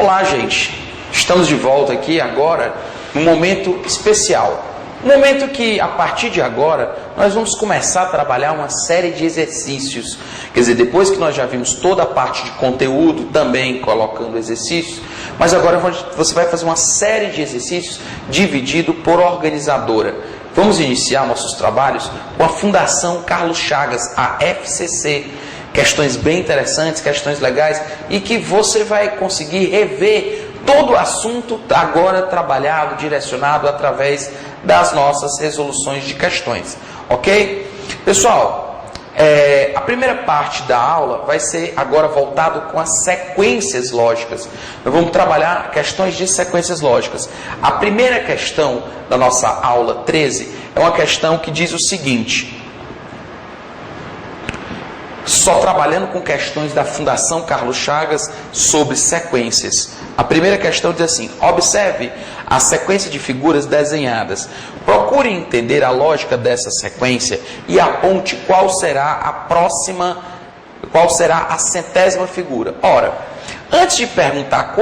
Olá, gente! Estamos de volta aqui agora num momento especial. Um momento que, a partir de agora, nós vamos começar a trabalhar uma série de exercícios. Quer dizer, depois que nós já vimos toda a parte de conteúdo, também colocando exercícios, mas agora você vai fazer uma série de exercícios dividido por organizadora. Vamos iniciar nossos trabalhos com a Fundação Carlos Chagas, a FCC. Questões bem interessantes, questões legais, e que você vai conseguir rever todo o assunto agora trabalhado, direcionado através das nossas resoluções de questões, ok? Pessoal, a primeira parte da aula vai ser agora voltado com as sequências lógicas. Nós vamos trabalhar questões de sequências lógicas. A primeira questão da nossa aula 13 é uma questão que diz o seguinte: só trabalhando com questões da Fundação Carlos Chagas sobre sequências. A primeira questão diz assim: observe a sequência de figuras desenhadas. Procure entender a lógica dessa sequência e aponte qual será a centésima figura. Ora, antes de perguntar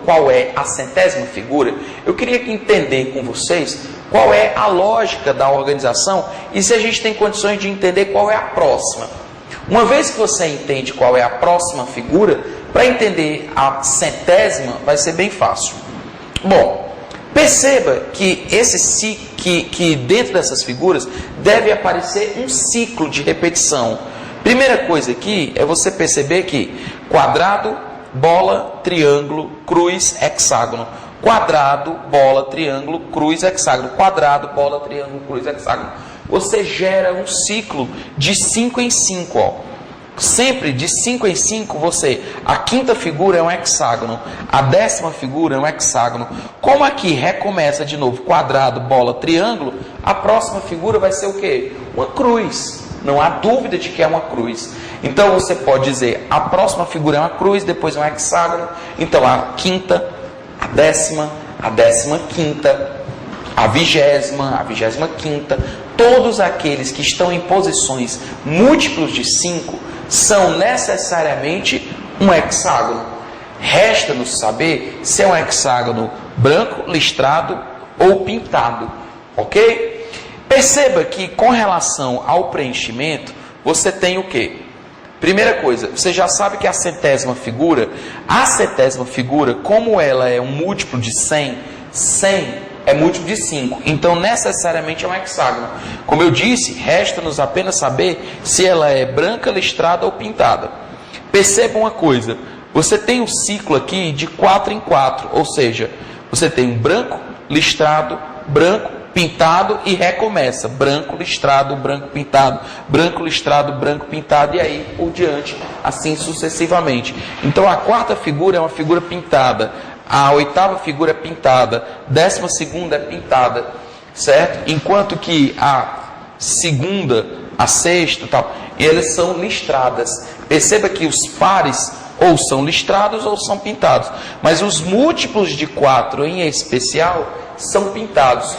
qual é a centésima figura, eu queria entender com vocês qual é a lógica da organização e se a gente tem condições de entender qual é a próxima. Uma vez que você entende qual é a próxima figura, para entender a centésima vai ser bem fácil. Bom, perceba que que dentro dessas figuras deve aparecer um ciclo de repetição. Primeira coisa aqui é você perceber que quadrado, bola, triângulo, cruz, hexágono. Quadrado, bola, triângulo, cruz, hexágono. Quadrado, bola, triângulo, cruz, hexágono. Você gera um ciclo de 5 em 5, ó. Sempre de 5 em 5, a quinta figura é um hexágono, a 10ª figura é um hexágono. Como aqui recomeça de novo quadrado, bola, triângulo, a próxima figura vai ser o quê? Uma cruz. Não há dúvida de que é uma cruz. Então você pode dizer, a próxima figura é uma cruz, depois é um hexágono. Então a quinta, a 10ª, a 15ª, a 25ª, todos aqueles que estão em posições múltiplos de 5 são necessariamente um hexágono. Resta-nos saber se é um hexágono branco, listrado ou pintado, ok? Perceba que com relação ao preenchimento, você tem o quê? Primeira coisa, você já sabe que a centésima figura, como ela é um múltiplo de 100, 100 é múltiplo de 5, então necessariamente é um hexágono. Como eu disse, resta-nos apenas saber se ela é branca, listrada ou pintada. Perceba uma coisa, você tem um ciclo aqui de 4 em 4, ou seja, você tem um branco, listrado, branco, pintado e recomeça. Branco, listrado, branco, pintado, branco, listrado, branco, pintado e aí por diante, assim sucessivamente. Então a quarta figura é uma figura pintada. A 8ª figura é pintada, 12ª é pintada, certo? Enquanto que a 2ª, a 6ª, tal, elas são listradas. Perceba que os pares ou são listrados ou são pintados, mas os múltiplos de 4 em especial são pintados.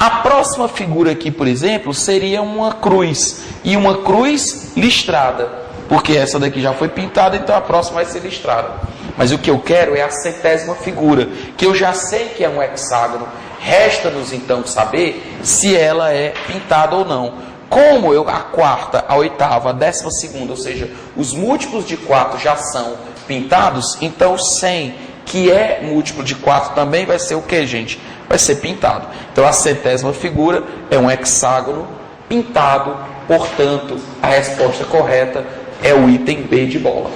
A próxima figura aqui, por exemplo, seria uma cruz, e uma cruz listrada, porque essa daqui já foi pintada, então a próxima vai ser listrada. Mas o que eu quero é a centésima figura, que eu já sei que é um hexágono. Resta-nos então saber se ela é pintada ou não. Como a quarta, a 8ª, a 12ª, ou seja, os múltiplos de 4 já são pintados, então 100, que é múltiplo de 4 também, vai ser o que, gente? Vai ser pintado. Então a centésima figura é um hexágono pintado, portanto, a resposta correta é o item B de bola.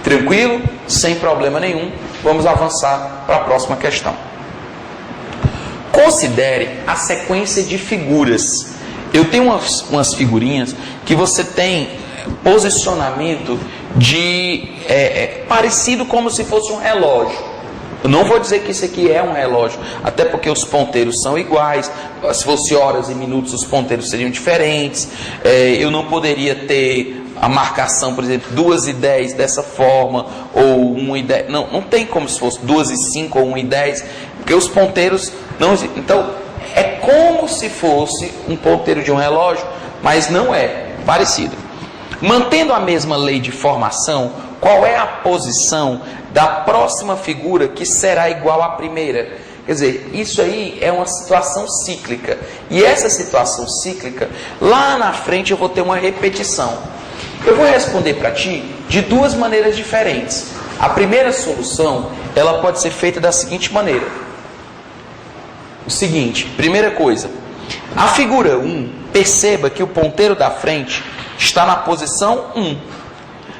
Tranquilo? Sem problema nenhum. Vamos avançar para a próxima questão. Considere a sequência de figuras. Eu tenho umas figurinhas que você tem posicionamento parecido como se fosse um relógio. Eu não vou dizer que isso aqui é um relógio, até porque os ponteiros são iguais. Se fosse horas e minutos, os ponteiros seriam diferentes. Eu não poderia ter a marcação, por exemplo, 2:10 dessa forma, ou 1:10. Não tem como se fosse 2:05 ou 1:10, porque os ponteiros não existem. Então, é como se fosse um ponteiro de um relógio, mas não é parecido. Mantendo a mesma lei de formação, qual é a posição da próxima figura que será igual à primeira. Quer dizer, isso aí é uma situação cíclica. E essa situação cíclica, lá na frente eu vou ter uma repetição. Eu vou responder para ti de duas maneiras diferentes. A primeira solução, ela pode ser feita da seguinte maneira. O seguinte, primeira coisa, a figura 1, perceba que o ponteiro da frente está na posição 1.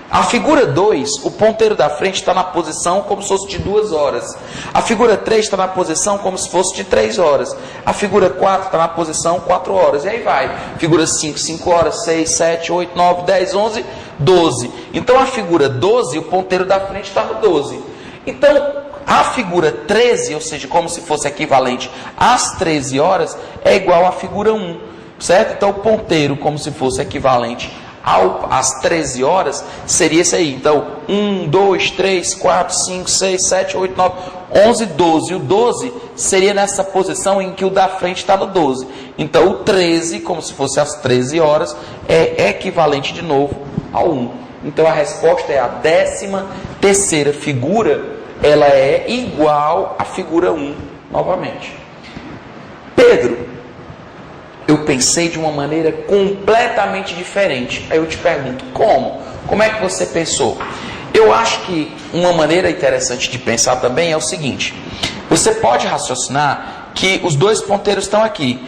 A figura 2, o ponteiro da frente está na posição como se fosse de 2 horas. A figura 3 está na posição como se fosse de 3 horas. A figura 4 está na posição 4 horas. E aí vai. Figura 5, 5 horas, 6, 7, 8, 9, 10, 11, 12. Então a figura 12, o ponteiro da frente está no 12. Então a figura 13, ou seja, como se fosse equivalente às 13 horas, é igual à figura 1. Certo? Então o ponteiro, como se fosse equivalente às 13 horas, seria isso aí. Então, 1, 2, 3, 4, 5, 6, 7, 8, 9, 11, 12. O 12 seria nessa posição em que o da frente está no 12. Então, o 13, como se fosse às 13 horas, é equivalente de novo ao 1. Então, a resposta é a 13ª figura, ela é igual à figura 1, novamente. Pedro, eu pensei de uma maneira completamente diferente. Aí eu te pergunto, como? Como é que você pensou? Eu acho que uma maneira interessante de pensar também é o seguinte. Você pode raciocinar que os dois ponteiros estão aqui.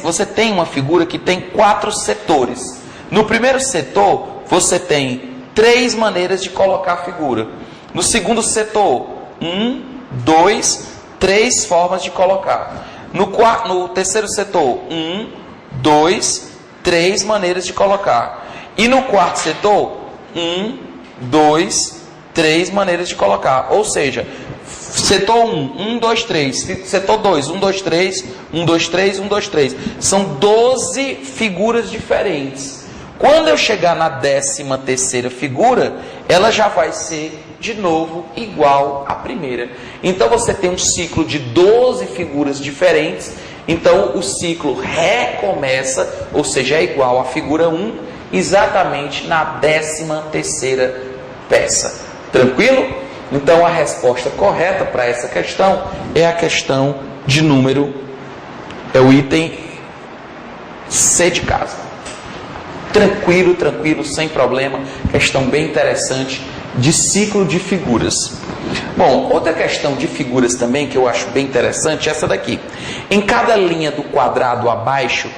Você tem uma figura que tem 4 setores. No primeiro setor, você tem 3 maneiras de colocar a figura. No segundo setor, 1, 2, 3 formas de colocar. No terceiro setor, 1, 2, 3 maneiras de colocar. E no quarto setor, 1, 2, 3 maneiras de colocar. Ou seja, setor 1, 1, 2, 3. Setor 2, 1, 2, 3. 1, 2, 3, 1, 2, 3. São 12 figuras diferentes. Quando eu chegar na 13ª figura, ela já vai ser de novo igual à primeira. Então você tem um ciclo de 12 figuras diferentes. Então o ciclo recomeça, ou seja, é igual à figura 1, exatamente na 13ª peça. Tranquilo? Então a resposta correta para essa questão é a questão de número, é o item C de casa. Tranquilo, tranquilo, sem problema. Questão bem interessante de ciclo de figuras. Bom, outra questão de figuras também que eu acho bem interessante é essa daqui. Em cada linha do quadrado abaixo,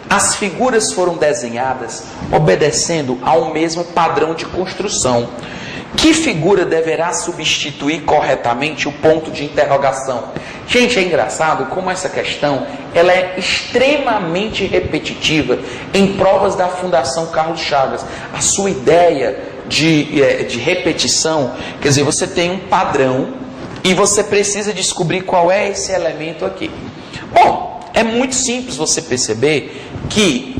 as figuras foram desenhadas obedecendo ao mesmo padrão de construção. Que figura deverá substituir corretamente o ponto de interrogação? Gente, é engraçado como essa questão ela é extremamente repetitiva em provas da Fundação Carlos Chagas. A sua ideia de repetição, quer dizer, você tem um padrão e você precisa descobrir qual é esse elemento aqui. Bom, é muito simples você perceber que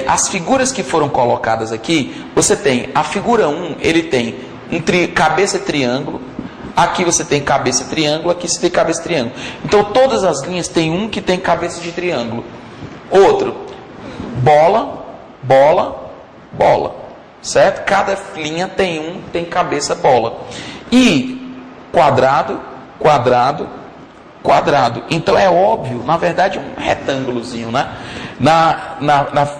as figuras que foram colocadas aqui, você tem a figura 1, ele tem cabeça triângulo, aqui você tem cabeça triângulo, aqui você tem cabeça triângulo. Então todas as linhas tem um que tem cabeça de triângulo. Outro, bola, bola, bola. Certo? Cada linha tem cabeça bola. E quadrado, quadrado, quadrado. Então é óbvio, na verdade um retângulozinho, né?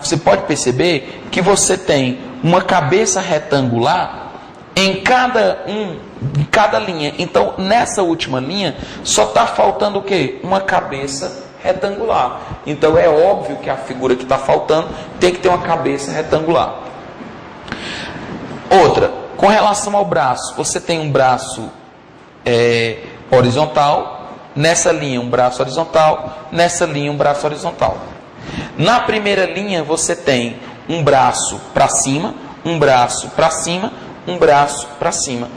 Você pode perceber que você tem uma cabeça retangular em cada linha. Então nessa última linha só está faltando o quê? Uma cabeça retangular. Então é óbvio que a figura que está faltando tem que ter uma cabeça retangular. Outra, com relação ao braço, você tem um braço horizontal, nessa linha um braço horizontal, nessa linha um braço horizontal. Na primeira linha você tem um braço para cima, um braço para cima, um braço para cima.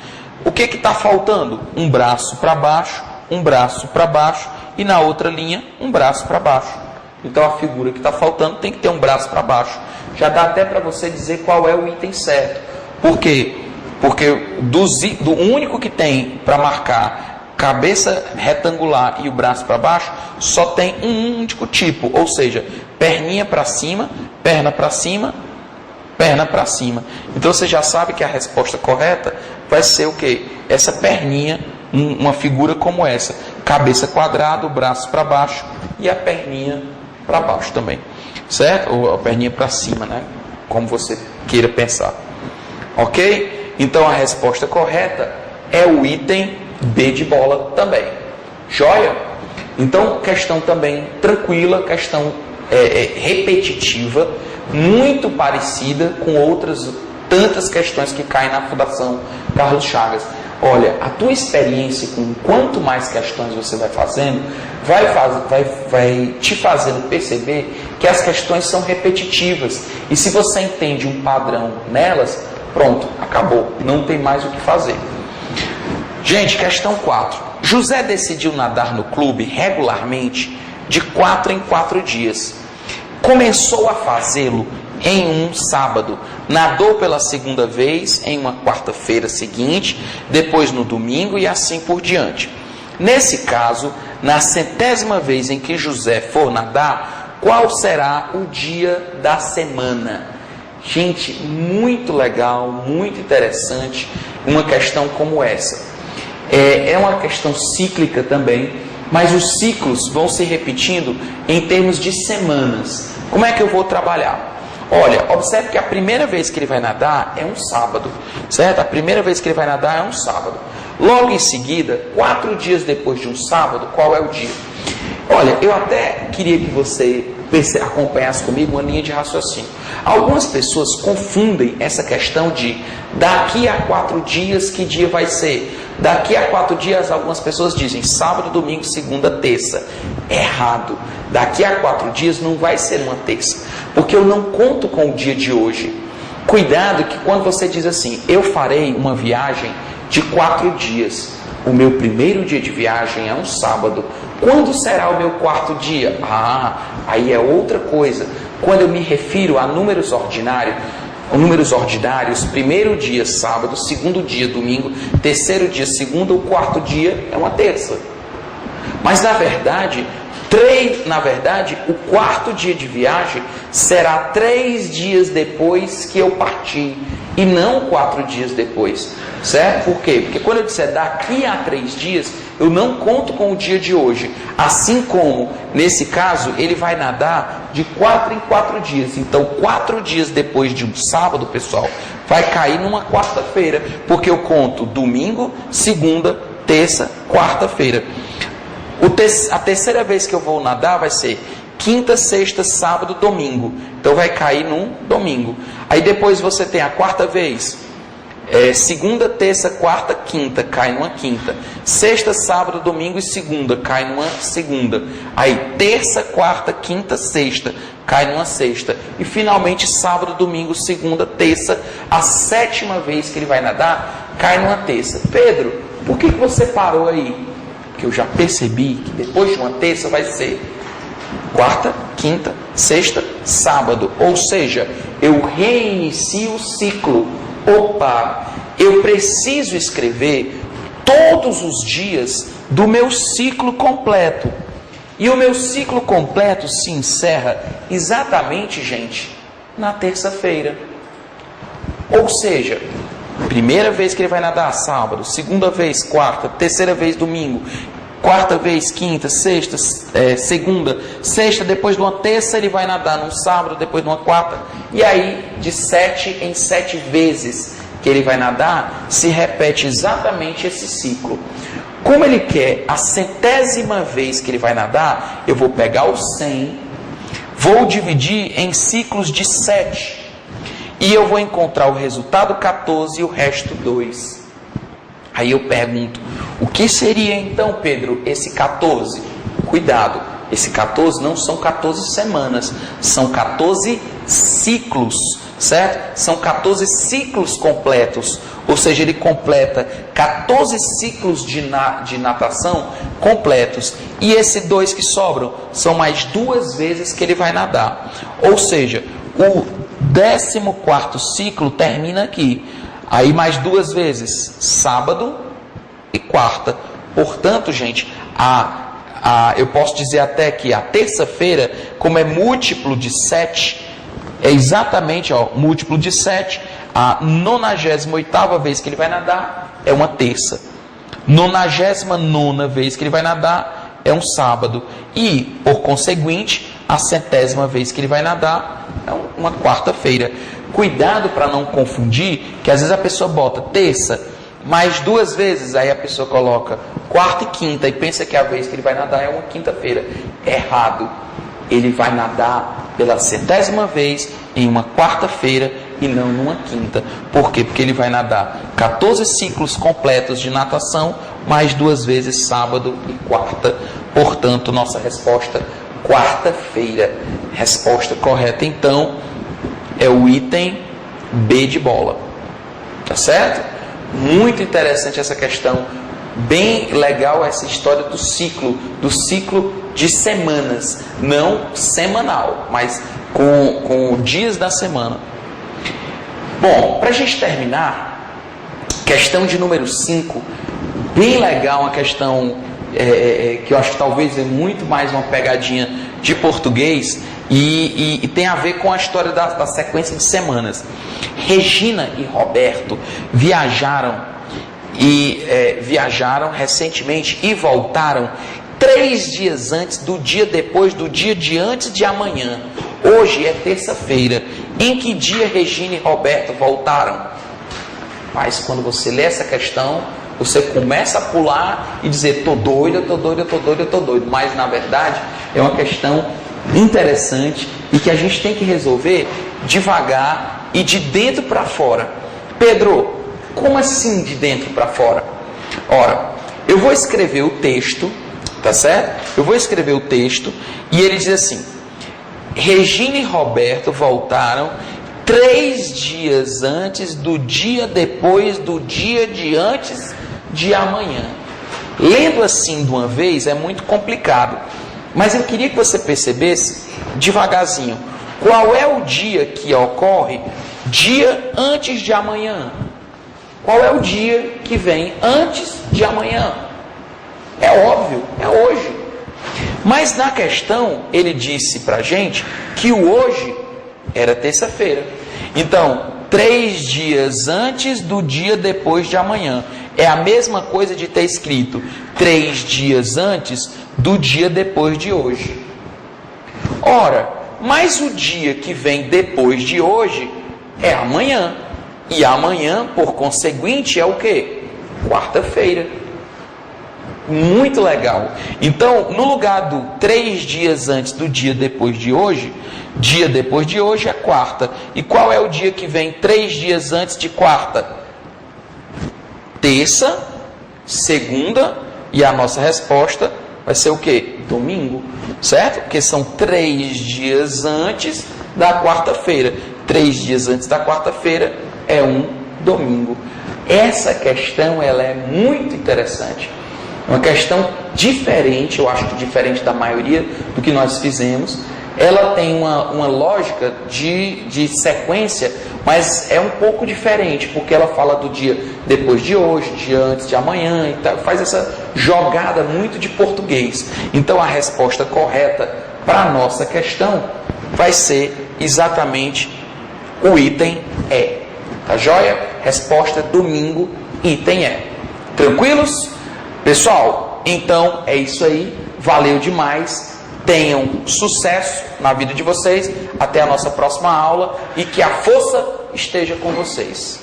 O que está faltando? Um braço para baixo, um braço para baixo e na outra linha um braço para baixo. Então a figura que está faltando tem que ter um braço para baixo. Já dá até para você dizer qual é o item certo. Por quê? Porque do único que tem para marcar cabeça retangular e o braço para baixo, só tem um único tipo, ou seja, perninha para cima, perna para cima, perna para cima. Então você já sabe que a resposta correta vai ser o quê? Essa perninha, uma figura como essa. Cabeça quadrada, o braço para baixo e a perninha para baixo também. Certo? Ou a perninha para cima, né? Como você queira pensar. Ok? Então a resposta correta é o item B de bola também. Joia? Então, questão também tranquila, questão repetitiva, muito parecida com outras tantas questões que caem na Fundação Carlos Chagas. Olha, a tua experiência com quanto mais questões você vai fazendo, vai te fazendo perceber que as questões são repetitivas. E se você entende um padrão nelas, pronto, acabou, não tem mais o que fazer. Gente, questão 4. José decidiu nadar no clube regularmente de 4 em 4 dias. Começou a fazê-lo em um sábado, nadou pela segunda vez em uma quarta-feira seguinte, depois no domingo e assim por diante. Nesse caso, na 100ª vez em que José for nadar, qual será o dia da semana? Gente, muito legal, muito interessante uma questão como essa. É uma questão cíclica também, mas os ciclos vão se repetindo em termos de semanas. Como é que eu vou trabalhar? Olha, observe que a primeira vez que ele vai nadar é um sábado, certo? A primeira vez que ele vai nadar é um sábado. Logo em seguida, 4 dias depois de um sábado, qual é o dia? Olha, eu até queria que você acompanhasse comigo uma linha de raciocínio. Algumas pessoas confundem essa questão de daqui a 4 dias, que dia vai ser? Daqui a 4 dias, algumas pessoas dizem sábado, domingo, segunda, terça. Errado. Daqui a 4 dias não vai ser uma terça, porque eu não conto com o dia de hoje. Cuidado que quando você diz assim, eu farei uma viagem de 4 dias, o meu primeiro dia de viagem é um sábado. Quando será o meu 4º dia? Aí é outra coisa. Quando eu me refiro a números ordinários, primeiro dia sábado, segundo dia domingo, terceiro dia segunda, o 4º dia é uma terça. Mas na verdade, o 4º dia de viagem será 3 dias depois que eu partir, e não 4 dias depois, certo? Por quê? Porque quando eu disser daqui a 3 dias, eu não conto com o dia de hoje. Assim como, nesse caso, ele vai nadar de 4 em 4 dias. Então, 4 dias depois de um sábado, pessoal, vai cair numa quarta-feira, porque eu conto domingo, segunda, terça, quarta-feira. A terceira vez que eu vou nadar vai ser quinta, sexta, sábado, domingo. Então vai cair num domingo. Aí depois você tem a quarta vez. Segunda, terça, quarta, quinta, cai numa quinta. Sexta, sábado, domingo e segunda, cai numa segunda. Aí terça, quarta, quinta, sexta, cai numa sexta. E finalmente sábado, domingo, segunda, terça, a 7ª vez que ele vai nadar, cai numa terça. Pedro, por que você parou aí? Porque eu já percebi que depois de uma terça vai ser quarta, quinta, sexta, sábado. Ou seja, eu reinicio o ciclo. Opa, eu preciso escrever todos os dias do meu ciclo completo. E o meu ciclo completo se encerra exatamente, gente, na terça-feira. Ou seja, primeira vez que ele vai nadar, sábado. Segunda vez, quarta. Terceira vez, domingo. Quarta vez, quinta, sexta, segunda, sexta, depois de uma terça ele vai nadar num sábado, depois de uma quarta, e aí de 7 em 7 vezes que ele vai nadar, se repete exatamente esse ciclo. Como ele quer a 100ª vez que ele vai nadar, eu vou pegar o 100, vou dividir em ciclos de 7, e eu vou encontrar o resultado 14 e o resto 2. Aí eu pergunto, o que seria então, Pedro, esse 14? Cuidado, esse 14 não são 14 semanas, são 14 ciclos, certo? São 14 ciclos completos, ou seja, ele completa 14 ciclos de natação completos. E esses 2 que sobram são mais 2 vezes que ele vai nadar. Ou seja, o 14º ciclo termina aqui. Aí mais 2 vezes, sábado e quarta. Portanto, gente, eu posso dizer até que a terça-feira, como é múltiplo de 7, é exatamente, ó, múltiplo de 7. A 98ª vez que ele vai nadar é uma terça. 99ª vez que ele vai nadar é um sábado. E, por conseguinte, a 100ª vez que ele vai nadar é uma quarta-feira. Cuidado para não confundir, que às vezes a pessoa bota terça, mais 2 vezes, aí a pessoa coloca quarta e quinta e pensa que a vez que ele vai nadar é uma quinta-feira. Errado. Ele vai nadar pela 100ª vez em uma quarta-feira e não numa quinta. Por quê? Porque ele vai nadar 14 ciclos completos de natação, mais 2 vezes sábado e quarta. Portanto, nossa resposta, quarta-feira. Resposta correta, então, é o item B de bola. Tá certo? Muito interessante essa questão. Bem legal essa história do ciclo de semanas, não semanal, mas com dias da semana. Bom, para a gente terminar, questão de número 5, bem legal, uma questão que eu acho que talvez é muito mais uma pegadinha de português e tem a ver com a história da sequência de semanas. Regina e Roberto viajaram recentemente e voltaram 3 dias antes do dia depois do dia de antes de amanhã. Hoje é terça-feira. Em que dia Regina e Roberto voltaram? Mas quando você lê essa questão, você começa a pular e dizer, tô doido. Mas na verdade é uma questão interessante e que a gente tem que resolver devagar e de dentro para fora. Pedro, como assim de dentro para fora? Ora, eu vou escrever o texto, tá certo? Eu vou escrever o texto e ele diz assim: Regina e Roberto voltaram 3 dias antes do dia depois do dia de antes de amanhã. Lendo assim de uma vez é muito complicado, mas eu queria que você percebesse devagarzinho qual é o dia que ocorre dia antes de amanhã. Qual é o dia que vem antes de amanhã? É óbvio, é hoje. Mas na questão, ele disse para a gente que o hoje era terça-feira. Então, 3 dias antes do dia depois de amanhã. É a mesma coisa de ter escrito 3 dias antes do dia depois de hoje. Ora, mas o dia que vem depois de hoje é amanhã. E amanhã, por conseguinte, é o quê? Quarta-feira. Muito legal. Então, no lugar do 3 dias antes do dia depois de hoje é quarta. E qual é o dia que vem 3 dias antes de quarta? Terça, segunda, e a nossa resposta vai ser o quê? Domingo. Certo? Porque são 3 dias antes da quarta-feira. 3 dias antes da quarta-feira é um domingo. Essa questão ela é muito interessante. Uma questão diferente, eu acho que diferente da maioria do que nós fizemos. Ela tem uma lógica de sequência, mas é um pouco diferente, porque ela fala do dia depois de hoje, dia antes de amanhã, e tal, faz essa jogada muito de português. Então a resposta correta para a nossa questão vai ser exatamente o item E. Tá joia? Resposta domingo, item E. Tranquilos? Pessoal, então é isso aí. Valeu demais. Tenham sucesso na vida de vocês. Até a nossa próxima aula e que a força esteja com vocês.